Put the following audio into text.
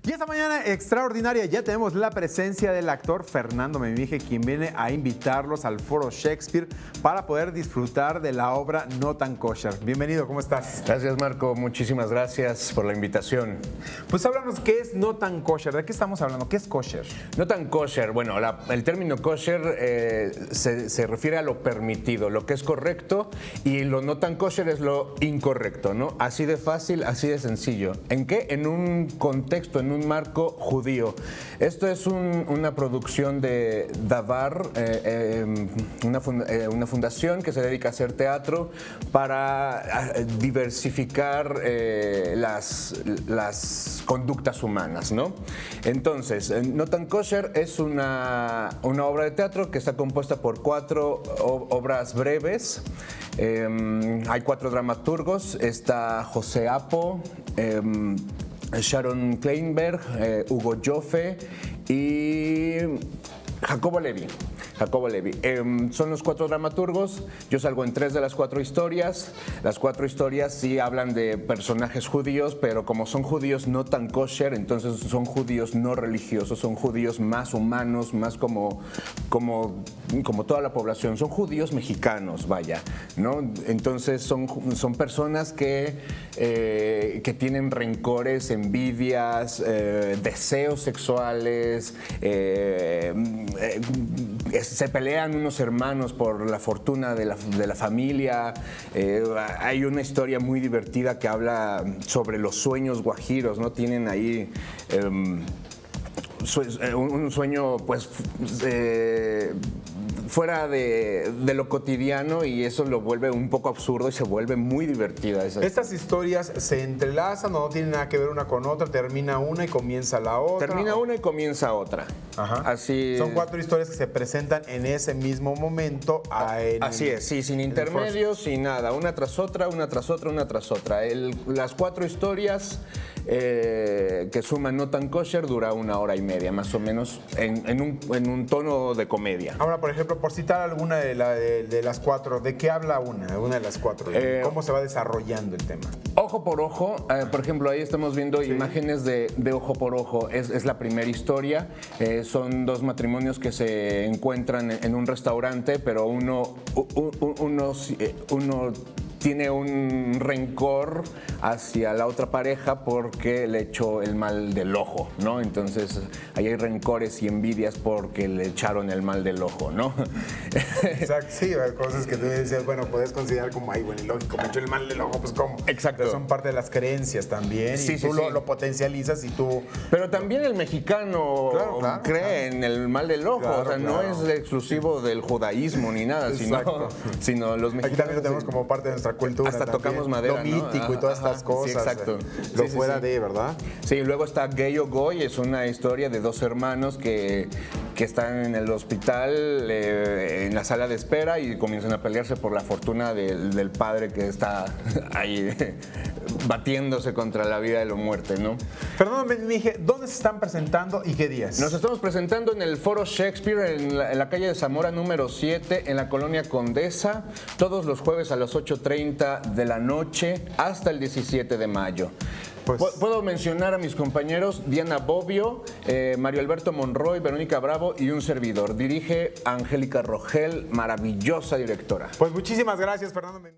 Y esta mañana extraordinaria ya tenemos la presencia del actor Fernando Memije, quien viene a invitarlos al Foro Shakespeare para poder disfrutar de la obra No Tan Kosher. Bienvenido, ¿cómo estás? Gracias, Marco. Muchísimas gracias por la invitación. Pues háblanos, ¿qué es No Tan Kosher? ¿De qué estamos hablando? ¿Qué es kosher? No tan kosher. Bueno, el término kosher se refiere a lo permitido, lo que es correcto, y lo no tan kosher es lo incorrecto, ¿no? Así de fácil, así de sencillo. ¿En qué? En un contexto, en un marco judío. Esto es una producción de Davar, una fundación que se dedica a hacer teatro para diversificar las conductas humanas, ¿no? Entonces, No Tan Kosher es una obra de teatro que está compuesta por 4 obras breves. Hay 4 dramaturgos. Está José Apo, Sharon Kleinberg, Hugo Joffe y Jacobo Levi. Son los 4 dramaturgos. Yo salgo en 3 de las 4 historias. Las 4 historias sí hablan de personajes judíos, pero como son judíos no tan kosher, entonces son judíos no religiosos, son judíos más humanos, más como toda la población. Son judíos mexicanos, vaya, ¿no? Entonces son personas que tienen rencores, envidias, deseos sexuales, se pelean unos hermanos por la fortuna de la familia. Hay una historia muy divertida que habla sobre los sueños guajiros, ¿no? Tienen ahí un sueño, pues, fuera de lo cotidiano, y eso lo vuelve un poco absurdo y se vuelve muy divertida. ¿Estas historias se entrelazan o no tienen nada que ver una con otra? ¿Termina una y comienza la otra? Termina una y comienza otra. Ajá. Así. Son 4 historias que se presentan en ese mismo momento. Así es, sí, sin intermedios, sin nada. Una tras otra, una tras otra, una tras otra. Las 4 historias que suman No Tan Kosher dura 1 hora y media, más o menos, en un tono de comedia. Ahora, por ejemplo, por citar alguna de las 4, ¿de qué habla una de las 4? ¿Cómo se va desarrollando el tema? Ojo por ojo, por ejemplo, ahí estamos viendo imágenes de Ojo por Ojo. Es la primera historia. Son 2 matrimonios que se encuentran en un restaurante, pero uno tiene un rencor hacia la otra pareja porque le echó el mal del ojo, ¿no? Entonces, ahí hay rencores y envidias porque le echaron el mal del ojo, ¿no? Exacto, sí, hay cosas que tú decías, bueno, puedes considerar como, ay, bueno, ilógico, me echó el mal del ojo, pues ¿cómo? Exacto. Pero son parte de las creencias también, sí, y tú lo potencializas y tú... Pero también el mexicano cree en el mal del ojo, o sea, no es exclusivo del judaísmo ni nada, sino los mexicanos... Aquí también lo tenemos como parte de nuestra cultura. Hasta también, tocamos madera, lo mítico, ¿no? Y todas estas cosas. Sí, exacto. Lo fuera de, ¿verdad? Sí, luego está Gay o Goy, es una historia de 2 hermanos que están en el hospital, en la sala de espera, y comienzan a pelearse por la fortuna del padre que está ahí batiéndose contra la vida y la muerte, ¿no? Fernando Memije, ¿dónde se están presentando y qué días? Nos estamos presentando en el Foro Shakespeare, en la calle de Zamora número 7, en la colonia Condesa, todos los jueves a las 8:30 de la noche hasta el 17 de mayo. Pues, puedo mencionar a mis compañeros Diana Bobbio, Mario Alberto Monroy, Verónica Bravo y un servidor. Dirige Angélica Rogel, maravillosa directora. Pues muchísimas gracias, Fernando Memije.